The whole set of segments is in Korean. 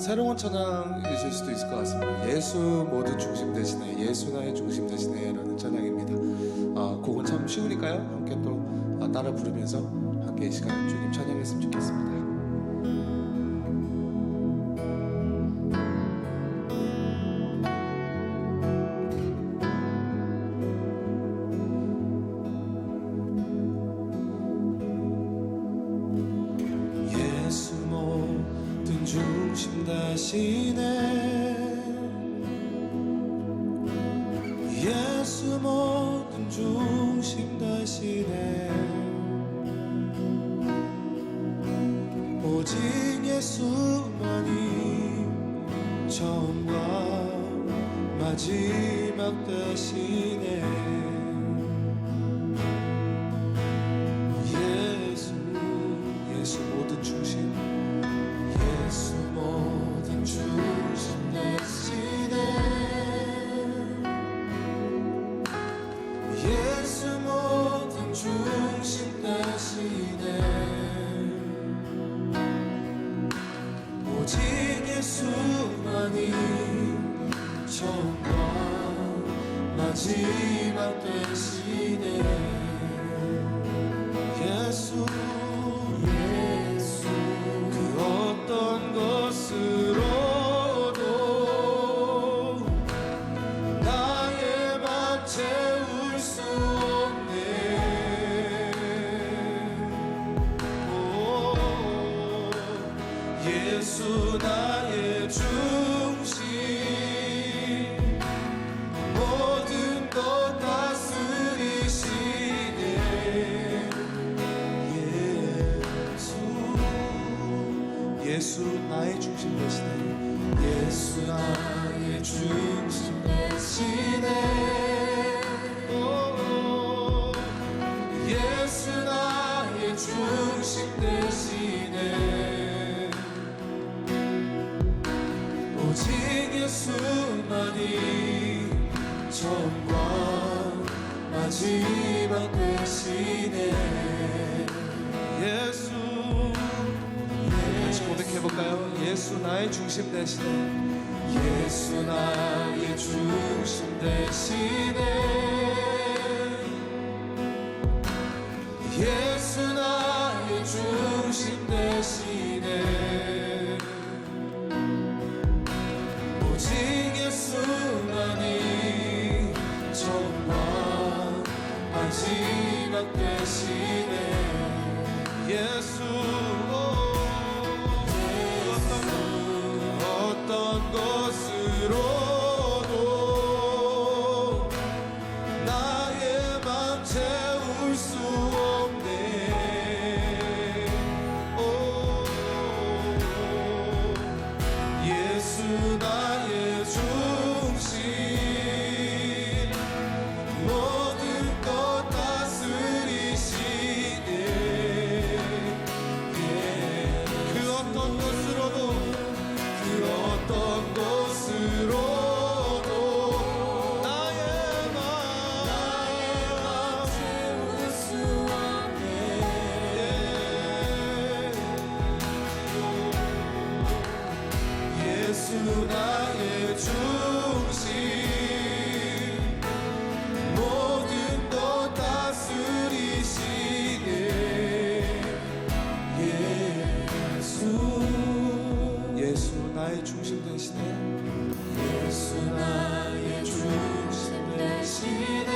새로운 찬양이실 수도 있을 것 같습니다. 예수 모든 중심 되시네, 예수 나의 중심 되시네 라는 찬양입니다. 곡은 참 쉬우니까요, 함께 또 따라 부르면서 함께 이 시간 주님 찬양했으면 좋겠습니다. 중심 되시네, 예수 모든 중심 되시네. 오직 예수만이 처음과 마지막 되시네. 예수 모든 중심, 예수 모든 중심 되시네. 예수 모든 중심 되시네. 오직 예수만이 처음과 마지막 되시네. 예수 어떤 것으로도 나의 맘 채울 수 없네. 예수 나의 중심, 모든 것 다스리시네. 예수 나의 중심 되시네. 예수 나의 중심 되시네. 예수 나의 중심 되시네. 오직 예수만이 처음과 마지막 되시네. 예수 고백해볼까요? 예수 나의 중심 되시네. 예수 나의 중심 되시네. 예수 나의 중심 되시네. 오직 예수만이 처음과 마지막 되시네. 예수 어떤 것으로도 나의 맘 채울 수 없네. 예수 나의 중심, 모든 것 다스리시네. 그 어떤 것으로도 어떤 것으로도 나의 맘 채울 수 없네. 예수 나의 중심, 모든 것 다스리시네. 예수 나의 중심 되시네. 예수 나의 중심 되시네.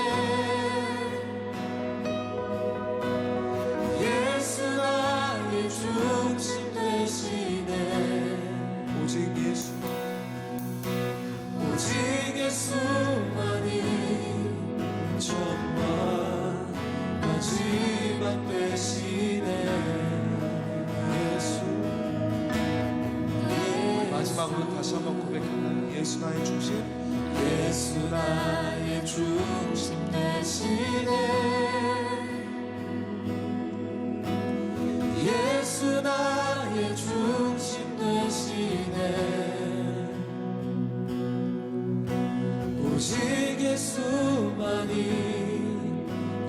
예수 나의 중심 되시네. 오직 예수만이 처음과 마지막 되시네. 마지막으로 다시 한번 고백할까요? 예수 나의 중심, 예수 나의 중심 되시네. 예수 나의 중심 되시네. 오직 예수만이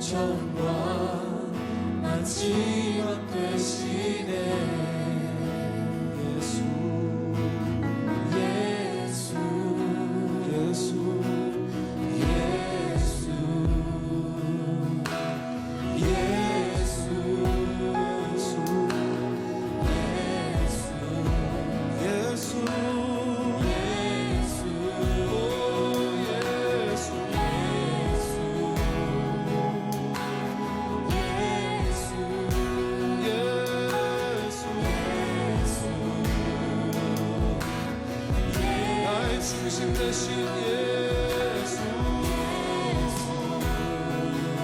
처음과 마지막 되시네. 예수 중심 되신 예수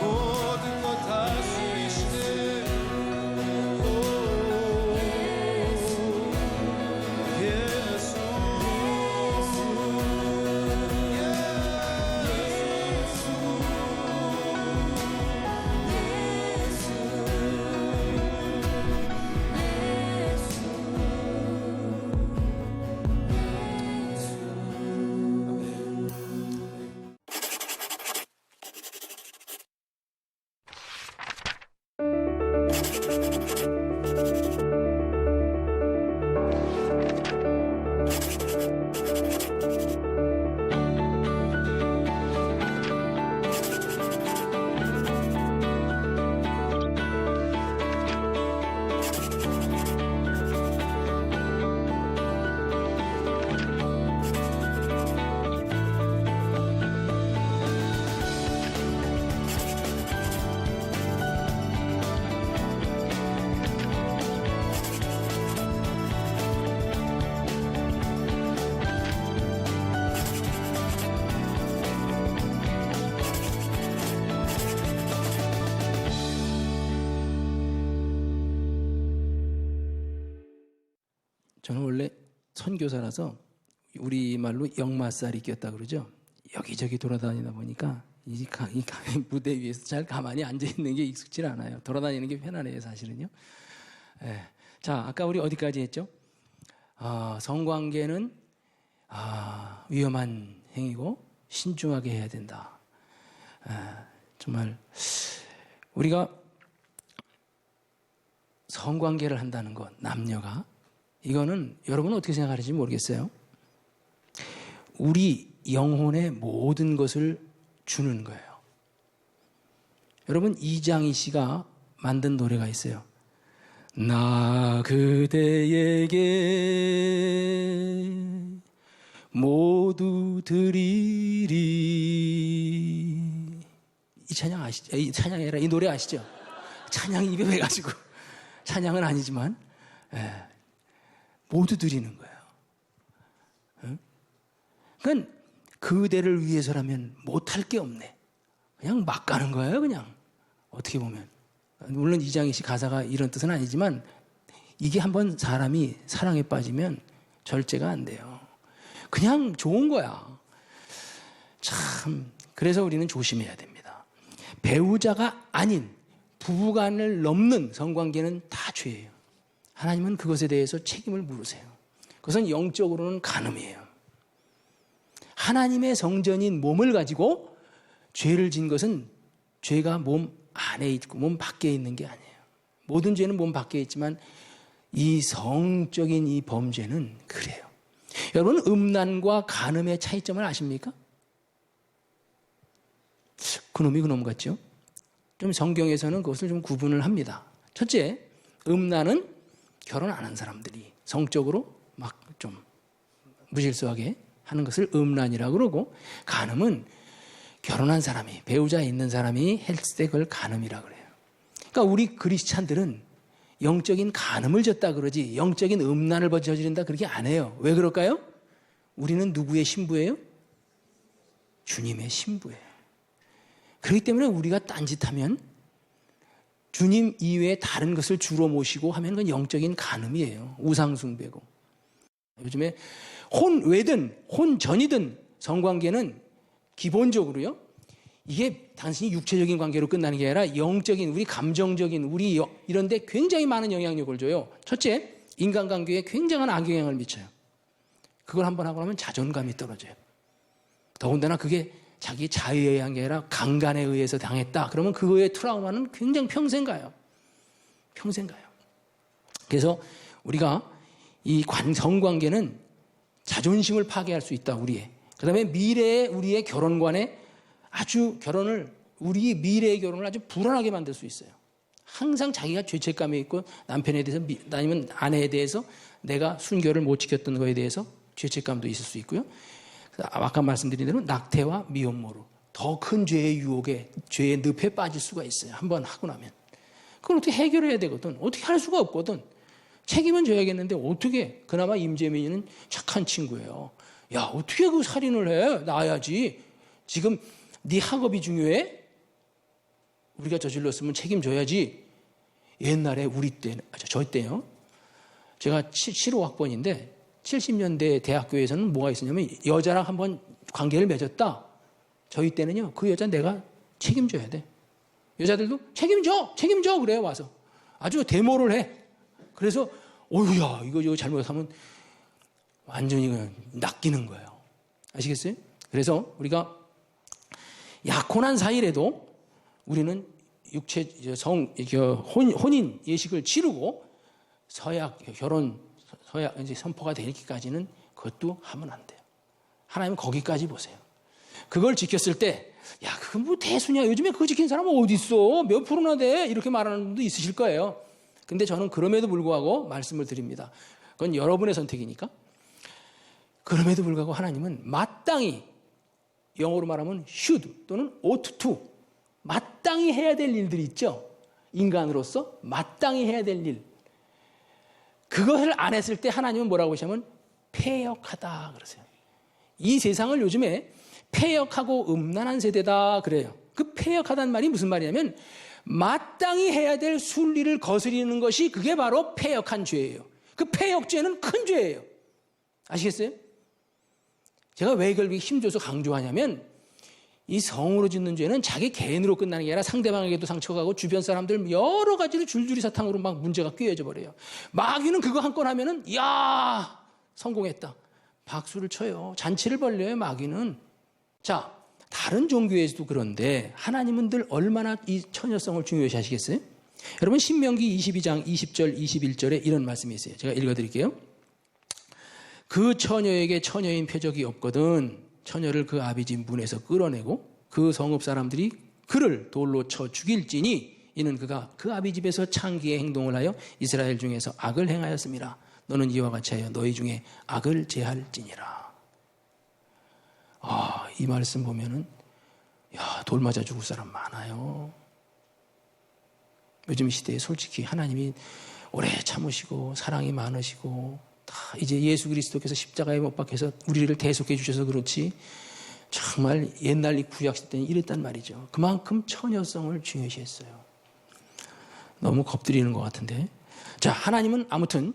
모든 것 다스리시네 예수 저는 원래 선교사라서 우리말로 역마살이 꼈다 그러죠. 여기저기 돌아다니다 보니까 이 무대 위에서 잘 가만히 앉아있는 게 익숙지 않아요. 돌아다니는 게 편하네요, 사실은요. 예. 자, 아까 우리 어디까지 했죠? 성관계는 위험한 행위고 신중하게 해야 된다. 정말 우리가 성관계를 한다는 것, 남녀가 이거는 여러분은 어떻게 생각하는지 모르겠어요. 우리 영혼의 모든 것을 주는 거예요. 여러분 이장희 씨가 만든 노래가 있어요. 나 그대에게 모두 드리리. 이 찬양 아시죠? 이 찬양이라 이 노래 아시죠? 찬양이 입에 배가지고 찬양은 아니지만 모두 드리는 거예요. 그러니까 그대를 위해서라면 못할 게 없네. 그냥 막 가는 거예요, 그냥. 어떻게 보면. 물론 이장희 씨 가사가 이런 뜻은 아니지만 이게 한번 사람이 사랑에 빠지면 절제가 안 돼요. 그냥 좋은 거야. 참, 그래서 우리는 조심해야 됩니다. 배우자가 아닌 부부간을 넘는 성관계는 다 죄예요. 하나님은 그것에 대해서 책임을 물으세요. 그것은 영적으로는 간음이에요. 하나님의 성전인 몸을 가지고 죄를 진 것은 죄가 몸 안에 있고 몸 밖에 있는 게 아니에요. 모든 죄는 몸 밖에 있지만 이 성적인 이 범죄는 그래요. 여러분 음란과 간음의 차이점을 아십니까? 그놈이 그놈 같죠? 좀 성경에서는 그것을 좀 구분을 합니다. 첫째, 음란은 결혼 안 한 사람들이 성적으로 막 좀 무질서하게 하는 것을 음란이라고 그러고, 간음은 결혼한 사람이, 배우자 있는 사람이 했을 때 그걸 간음이라고 그래요. 그러니까 우리 크리스찬들은 영적인 간음을 졌다 그러지 영적인 음란을 저지른다 그렇게 안 해요. 왜 그럴까요? 우리는 누구의 신부예요? 주님의 신부예요. 그렇기 때문에 우리가 딴짓하면 주님 이외에 다른 것을 주로 모시고 하면 그건 영적인 간음이에요. 우상숭배고. 요즘에 혼외든 혼전이든 성관계는 기본적으로요, 이게 단순히 육체적인 관계로 끝나는 게 아니라 영적인, 우리 감정적인, 우리 이런 데 굉장히 많은 영향력을 줘요. 첫째, 인간관계에 굉장한 악영향을 미쳐요. 그걸 한번 하고 나면 자존감이 떨어져요. 더군다나 그게 자기 자유에 의한 게 아니라 강간에 의해서 당했다. 그러면 그거의 트라우마는 굉장히 평생 가요. 평생 가요. 그래서 우리가 이 성관계는 자존심을 파괴할 수 있다, 우리의. 그 다음에 미래의 우리의 결혼관에 우리 미래의 결혼을 아주 불안하게 만들 수 있어요. 항상 자기가 죄책감이 있고 남편에 대해서, 아니면 아내에 대해서 내가 순결을 못 지켰던 거에 대해서 죄책감도 있을 수 있고요. 아까 말씀드린 대로 낙태와 미혼모로 더 큰 죄의 유혹에, 죄의 늪에 빠질 수가 있어요. 한번 하고 나면. 그걸 어떻게 해결해야 되거든. 어떻게 할 수가 없거든. 책임은 져야겠는데 어떻게. 그나마 임재민이는 착한 친구예요. 야, 어떻게 그 살인을 해? 낳아야지. 지금 네 학업이 중요해? 우리가 저질렀으면 책임져야지. 옛날에 우리 때, 저희 때요. 제가 75학번인데 70년대 대학교에서는 뭐가 있었냐면 여자랑 한번 관계를 맺었다. 저희 때는요. 그 여자 내가 책임져야 돼. 여자들도 책임져 그래요. 와서 아주 데모를 해. 그래서 어휴야 이거 잘못하면 완전히 그냥 낚이는 거예요. 아시겠어요? 그래서 우리가 약혼한 사이라도 우리는 혼인 예식을 치르고 결혼 서약 이제 선포가 되기까지는 그것도 하면 안 돼요. 하나님은 거기까지 보세요. 그걸 지켰을 때, 야, 그건 뭐 대수냐? 요즘에 그거 지킨 사람은 어디 있어? 몇 프로나 돼? 이렇게 말하는 분도 있으실 거예요. 근데 저는 그럼에도 불구하고 말씀을 드립니다. 그건 여러분의 선택이니까. 그럼에도 불구하고 하나님은 마땅히, 영어로 말하면 should 또는 ought to, 마땅히 해야 될 일들이 있죠. 인간으로서 마땅히 해야 될 일. 그것을 안 했을 때 하나님은 뭐라고 하시냐면 패역하다 그러세요. 이 세상을 요즘에 패역하고 음란한 세대다 그래요. 그 패역하다는 말이 무슨 말이냐면 마땅히 해야 될 순리를 거스리는 것이 그게 바로 패역한 죄예요. 그 패역죄는 큰 죄예요. 아시겠어요? 제가 왜 이걸 힘줘서 강조하냐면 이 성으로 짓는 죄는 자기 개인으로 끝나는 게 아니라 상대방에게도 상처가 가고 주변 사람들 여러 가지로 줄줄이 사탕으로 막 문제가 꿰어져 버려요. 마귀는 그거 한 건 하면은 야 성공했다. 박수를 쳐요. 잔치를 벌려요. 마귀는. 자, 다른 종교에서도 그런데 하나님은 늘 얼마나 이 처녀성을 중요시 하시겠어요? 여러분 신명기 22장 20절 21절에 이런 말씀이 있어요. 제가 읽어드릴게요. 그 처녀에게 처녀인 표적이 없거든 처녀를 그 아비집 문에서 끌어내고 그 성읍 사람들이 그를 돌로 쳐 죽일지니 이는 그가 그 아비집에서 창기의 행동을 하여 이스라엘 중에서 악을 행하였습니다. 너는 이와 같이 하여 너희 중에 악을 제할지니라. 이 말씀 보면은 돌 맞아 죽을 사람 많아요. 요즘 시대에 솔직히 하나님이 오래 참으시고 사랑이 많으시고 다 이제 예수 그리스도께서 십자가에 못 박혀서 우리를 대속해 주셔서 그렇지 정말 옛날 이 구약시대 때는 이랬단 말이죠. 그만큼 처녀성을 중요시했어요. 너무 겁들이는 것 같은데. 자, 하나님은 아무튼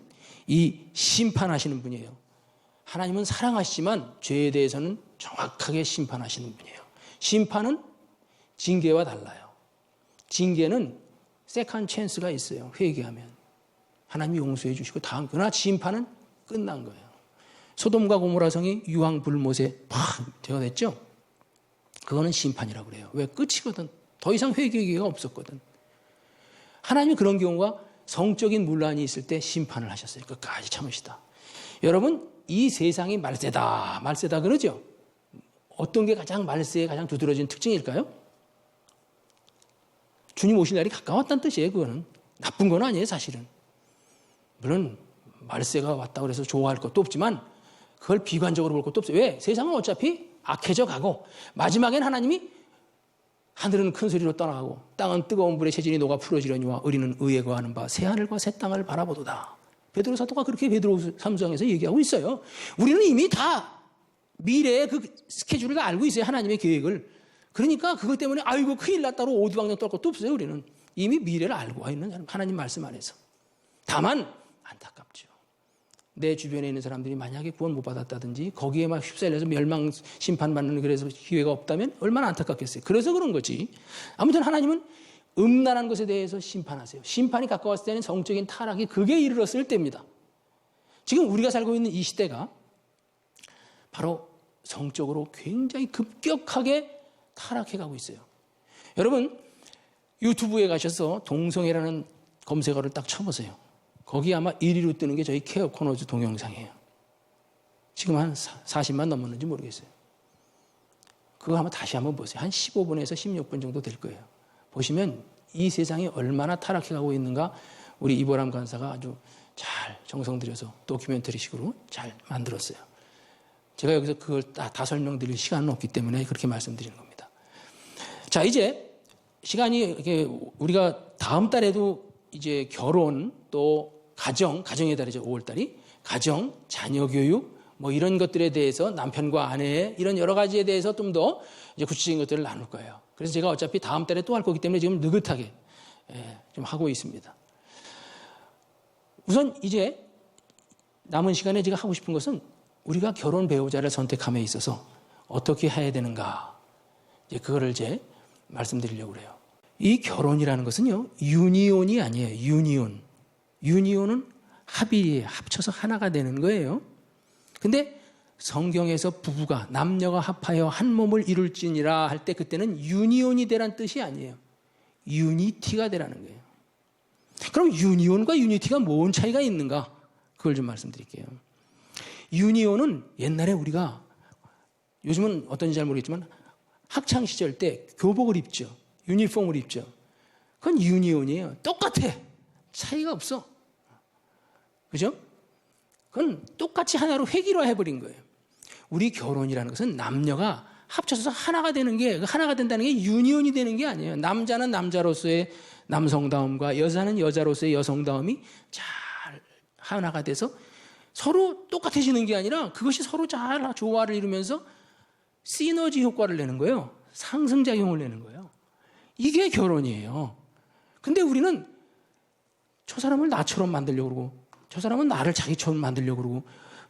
이 심판하시는 분이에요. 하나님은 사랑하시지만 죄에 대해서는 정확하게 심판하시는 분이에요. 심판은 징계와 달라요. 징계는 세컨 찬스가 있어요. 회개하면. 하나님이 용서해 주시고 다음 그러나 심판은 끝난 거예요. 소돔과 고모라 성이 유황불못에 팍 되어 냈죠. 그거는 심판이라고 그래요. 왜? 끝이거든. 더 이상 회개 기회가 없었거든. 하나님이 그런 경우가 성적인 문란이 있을 때 심판을 하셨어요. 끝까지 참으시다. 여러분 이 세상이 말세다 그러죠. 어떤 게 가장 말세에 가장 두드러진 특징일까요? 주님 오실 날이 가까웠다는 뜻이에요. 그거는 나쁜 건 아니에요. 사실은. 물론 말세가 왔다고 해서 좋아할 것도 없지만 그걸 비관적으로 볼 것도 없어요. 왜? 세상은 어차피 악해져 가고 마지막엔 하나님이 하늘은 큰 소리로 떠나가고 땅은 뜨거운 불에 체진이 녹아 풀어지려니와 의리는 의에 거하는 바 새 하늘과 새 땅을 바라보도다. 베드로 사도가 그렇게 베드로 3장에서 얘기하고 있어요. 우리는 이미 다 미래의 그 스케줄을 다 알고 있어요. 하나님의 계획을. 그러니까 그것 때문에 아이고 큰일 났다고 오두방정 떨 것도 없어요. 우리는 이미 미래를 알고 있는 하나님 말씀 안에서. 다만 안타깝죠. 내 주변에 있는 사람들이 만약에 구원 못 받았다든지 거기에 막 휩쓸려서 멸망 심판받는 그래서 기회가 없다면 얼마나 안타깝겠어요. 그래서 그런 거지. 아무튼 하나님은 음란한 것에 대해서 심판하세요. 심판이 가까웠을 때는 성적인 타락이 극에 이르렀을 때입니다. 지금 우리가 살고 있는 이 시대가 바로 성적으로 굉장히 급격하게 타락해가고 있어요. 여러분 유튜브에 가셔서 동성애라는 검색어를 딱 쳐보세요. 거기 아마 1위로 뜨는 게 저희 케어 코너즈 동영상이에요. 지금 한 40만 넘었는지 모르겠어요. 그거 한번 다시 한번 보세요. 한 15분에서 16분 정도 될 거예요. 보시면 이 세상이 얼마나 타락해가고 있는가 우리 이보람 간사가 아주 잘 정성 들여서 다큐멘터리식으로 잘 만들었어요. 제가 여기서 그걸 다 설명드릴 시간은 없기 때문에 그렇게 말씀드리는 겁니다. 자, 이제 시간이 이렇게 우리가 다음 달에도 이제 결혼 또 가정의 달이죠. 5월 달이 가정, 자녀 교육, 뭐 이런 것들에 대해서 남편과 아내의 이런 여러 가지에 대해서 좀 더 이제 구체적인 것들을 나눌 거예요. 그래서 제가 어차피 다음 달에 또 할 거기 때문에 지금 느긋하게 좀 하고 있습니다. 우선 이제 남은 시간에 제가 하고 싶은 것은 우리가 결혼 배우자를 선택함에 있어서 어떻게 해야 되는가, 이제 그거를 이제 말씀드리려고 그래요. 이 결혼이라는 것은요, 유니온이 아니에요. 유니온. 유니온은 합의에 합쳐서 하나가 되는 거예요. 근데 성경에서 부부가 남녀가 합하여 한 몸을 이룰지니라 할 때 그때는 유니온이 되라는 뜻이 아니에요. 유니티가 되라는 거예요. 그럼 유니온과 유니티가 뭔 차이가 있는가? 그걸 좀 말씀드릴게요. 유니온은 옛날에 우리가, 요즘은 어떤지 잘 모르겠지만 학창 시절 때 교복을 입죠. 유니폼을 입죠. 그건 유니온이에요. 똑같아. 차이가 없어. 그죠? 그건 똑같이 하나로 획일화해버린 거예요. 우리 결혼이라는 것은 남녀가 합쳐서 하나가 되는 게, 하나가 된다는 게 유니온이 되는 게 아니에요. 남자는 남자로서의 남성다움과 여자는 여자로서의 여성다움이 잘 하나가 돼서 서로 똑같아지는 게 아니라 그것이 서로 잘 조화를 이루면서 시너지 효과를 내는 거예요. 상승작용을 내는 거예요. 이게 결혼이에요. 근데 우리는 저 사람을 나처럼 만들려고 그러고 저 사람은 나를 자기처럼 만들려고 그러고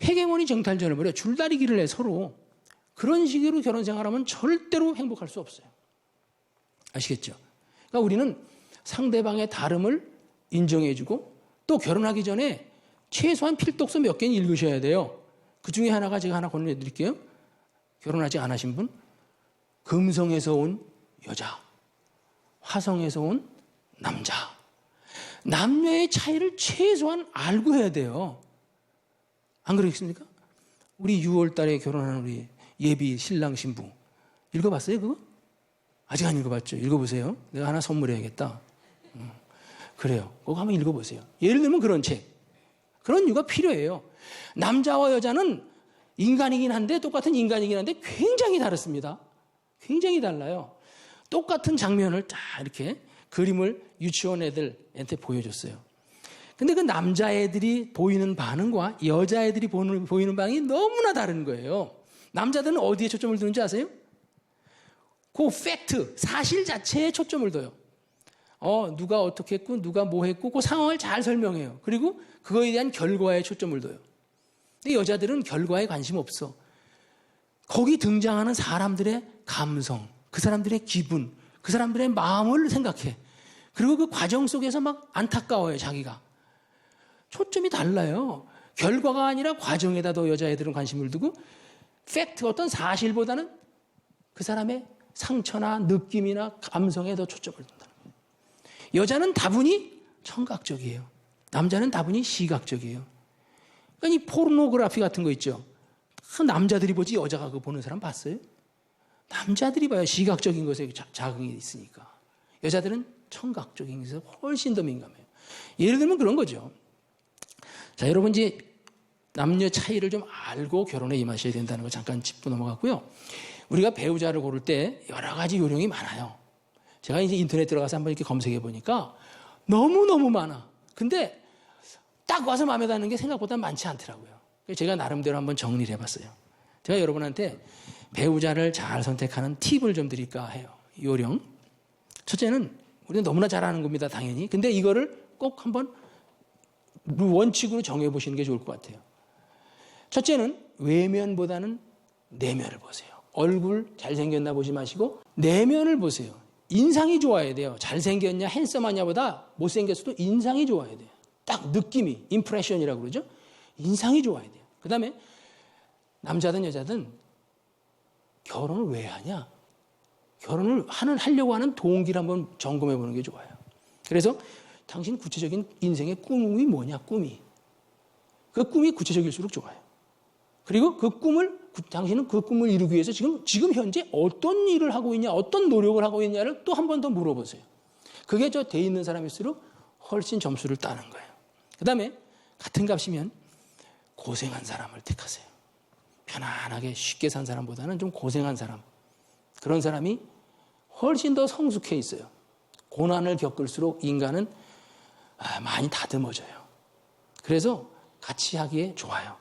회계원이 정탈전을 벌여 줄다리기를 해 서로. 그런 식으로 결혼 생활하면 절대로 행복할 수 없어요. 아시겠죠? 그러니까 우리는 상대방의 다름을 인정해주고 또 결혼하기 전에 최소한 필독서 몇 개는 읽으셔야 돼요. 그 중에 하나가 제가 하나 권유해드릴게요. 결혼하지 않으신 분, 금성에서 온 여자, 화성에서 온 남자. 남녀의 차이를 최소한 알고 해야 돼요. 안 그러겠습니까? 우리 6월 달에 결혼하는 우리 예비 신랑 신부 읽어봤어요 그거? 아직 안 읽어봤죠? 읽어보세요. 내가 하나 선물해야겠다. 그래요. 그거 한번 읽어보세요. 예를 들면 그런 책. 그런 이유가 필요해요. 남자와 여자는 인간이긴 한데 똑같은 인간이긴 한데 굉장히 다릅니다. 굉장히 달라요. 똑같은 장면을 딱 이렇게 그림을 유치원 애들한테 보여줬어요. 근데 그 남자애들이 보이는 반응과 여자애들이 보이는 반응이 너무나 다른 거예요. 남자들은 어디에 초점을 두는지 아세요? 그 팩트, 사실 자체에 초점을 둬요. 누가 어떻게 했고, 누가 뭐 했고, 그 상황을 잘 설명해요. 그리고 그거에 대한 결과에 초점을 둬요. 근데 여자들은 결과에 관심 없어. 거기 등장하는 사람들의 감성, 그 사람들의 기분, 그 사람들의 마음을 생각해. 그리고 그 과정 속에서 막 안타까워요, 자기가. 초점이 달라요. 결과가 아니라 과정에다 더 여자애들은 관심을 두고 팩트, 어떤 사실보다는 그 사람의 상처나 느낌이나 감성에 더 초점을 둔다는 거예요. 여자는 다분히 청각적이에요. 남자는 다분히 시각적이에요. 그러니까 이 포르노그래피 같은 거 있죠. 남자들이 보지 여자가 그거 보는 사람 봤어요? 남자들이 봐요. 시각적인 것에 자극이 있으니까. 여자들은 청각적인 것에 훨씬 더 민감해요. 예를 들면 그런 거죠. 자, 여러분 이제 남녀 차이를 좀 알고 결혼에 임하셔야 된다는 거 잠깐 짚고 넘어갔고요. 우리가 배우자를 고를 때 여러 가지 요령이 많아요. 제가 이제 인터넷 들어가서 한번 이렇게 검색해 보니까 너무너무 많아. 근데 딱 와서 마음에 드는 게 생각보다 많지 않더라고요. 제가 나름대로 한번 정리를 해봤어요. 제가 여러분한테 배우자를 잘 선택하는 팁을 좀 드릴까 해요. 요령. 첫째는 우리는 너무나 잘 아는 겁니다, 당연히. 근데 이거를 꼭 한번 원칙으로 정해보시는 게 좋을 것 같아요. 첫째는 외면보다는 내면을 보세요. 얼굴 잘생겼나 보지 마시고 내면을 보세요. 인상이 좋아야 돼요. 잘생겼냐 핸섬하냐 보다 못생겼어도 인상이 좋아야 돼요. 딱 느낌이, 임프레션이라고 그러죠. 인상이 좋아야 돼요. 그 다음에 남자든 여자든 결혼을 왜 하냐? 결혼을 하려고 하는 동기를 한번 점검해 보는 게 좋아요. 그래서 당신 구체적인 인생의 꿈이 뭐냐, 꿈이. 그 꿈이 구체적일수록 좋아요. 그리고 당신은 그 꿈을 이루기 위해서 지금 현재 어떤 일을 하고 있냐, 어떤 노력을 하고 있냐를 또 한 번 더 물어보세요. 그게 돼 있는 사람일수록 훨씬 점수를 따는 거예요. 그 다음에 같은 값이면 고생한 사람을 택하세요. 편안하게 쉽게 산 사람보다는 좀 고생한 사람. 그런 사람이 훨씬 더 성숙해 있어요. 고난을 겪을수록 인간은 많이 다듬어져요. 그래서 같이 하기에 좋아요.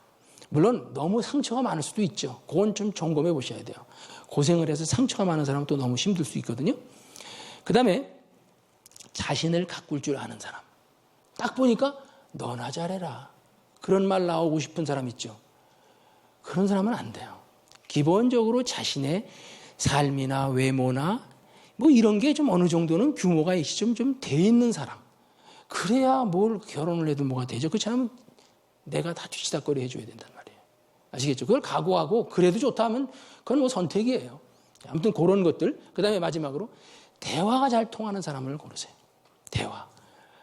물론 너무 상처가 많을 수도 있죠. 그건 좀 점검해 보셔야 돼요. 고생을 해서 상처가 많은 사람은 또 너무 힘들 수 있거든요. 그 다음에 자신을 가꿀 줄 아는 사람. 딱 보니까 너나 잘해라. 그런 말 나오고 싶은 사람 있죠. 그런 사람은 안 돼요. 기본적으로 자신의 삶이나 외모나 뭐 이런 게 좀 어느 정도는 규모가 좀 돼 있는 사람. 그래야 뭘 결혼을 해도 뭐가 되죠. 그렇지 않으면 내가 다 뒤치다거리 해줘야 된단 말이에요. 아시겠죠? 그걸 각오하고 그래도 좋다 하면 그건 뭐 선택이에요. 아무튼 그런 것들. 그 다음에 마지막으로 대화가 잘 통하는 사람을 고르세요. 대화.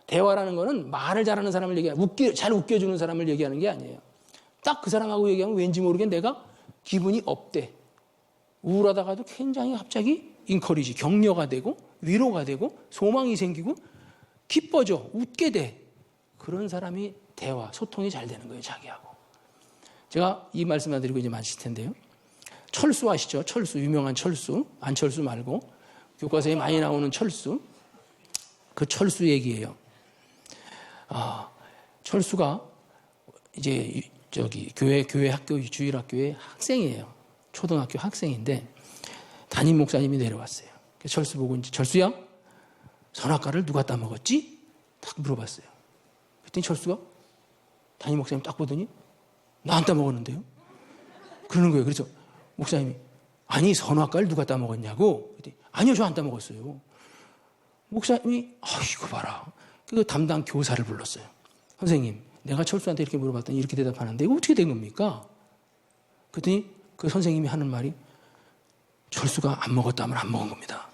대화라는 거는 말을 잘하는 사람을 잘 웃겨주는 사람을 얘기하는 게 아니에요. 딱 그 사람하고 얘기하면 왠지 모르게 내가 기분이 업돼. 우울하다가도 굉장히 갑자기 인커리지, 격려가 되고 위로가 되고 소망이 생기고 기뻐져, 웃게 돼. 그런 사람이 대화, 소통이 잘 되는 거예요, 자기하고. 제가 이 말씀만 드리고 이제 마칠 텐데요. 철수 아시죠? 철수, 유명한 철수. 안철수 말고 교과서에 많이 나오는 철수. 그 철수 얘기예요. 철수가 이제 교회 학교, 주일학교의 학생이에요. 초등학교 학생인데 담임 목사님이 내려왔어요. 철수 보고 이제 철수야, 선악과를 누가 따먹었지? 딱 물어봤어요. 그랬더니 철수가 담임 목사님 딱 보더니 나 안 따먹었는데요? 그러는 거예요. 그래서 목사님이 아니 선악과를 누가 따먹었냐고. 그랬더니 아니요, 저 안 따먹었어요. 목사님이 이거 봐라. 그 담당 교사를 불렀어요. 선생님, 내가 철수한테 이렇게 물어봤더니 이렇게 대답하는데 이거 어떻게 된 겁니까? 그랬더니 그 선생님이 하는 말이 철수가 안 먹었다 하면 안 먹은 겁니다.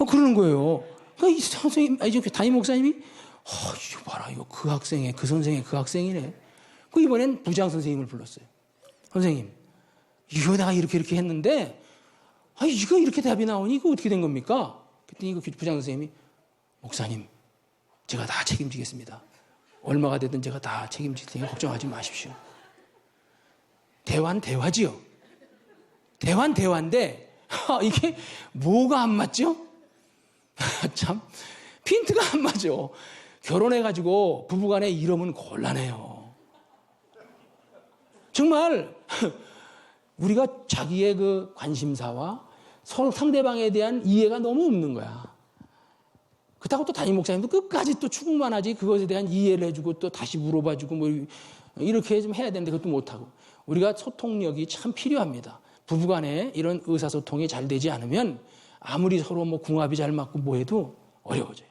그러는 거예요. 그러니까 이 선생님, 담임 목사님이 이거 봐라, 이거 그 학생의 그 선생의 그 학생이네. 이번엔 부장 선생님을 불렀어요. 선생님, 이거 내가 이렇게 했는데 이거 이렇게 답이 나오니 이거 어떻게 된 겁니까? 그랬더니 부장 선생님이 목사님, 제가 다 책임지겠습니다. 얼마가 되든 제가 다 책임질 테니까 걱정하지 마십시오. 대화는 대화지요. 대화는 대화인데 이게 뭐가 안 맞죠? 참 핀트가 안 맞죠. 결혼해가지고 부부간에 이러면 곤란해요. 정말 우리가 자기의 그 관심사와 상대방에 대한 이해가 너무 없는 거야. 그렇다고 또 담임 목사님도 끝까지 또 추궁만 하지 그것에 대한 이해를 해주고 또 다시 물어봐주고 뭐 이렇게 좀 해야 되는데 그것도 못하고. 우리가 소통력이 참 필요합니다. 부부간에 이런 의사소통이 잘 되지 않으면 아무리 서로 뭐 궁합이 잘 맞고 뭐 해도 어려워져요.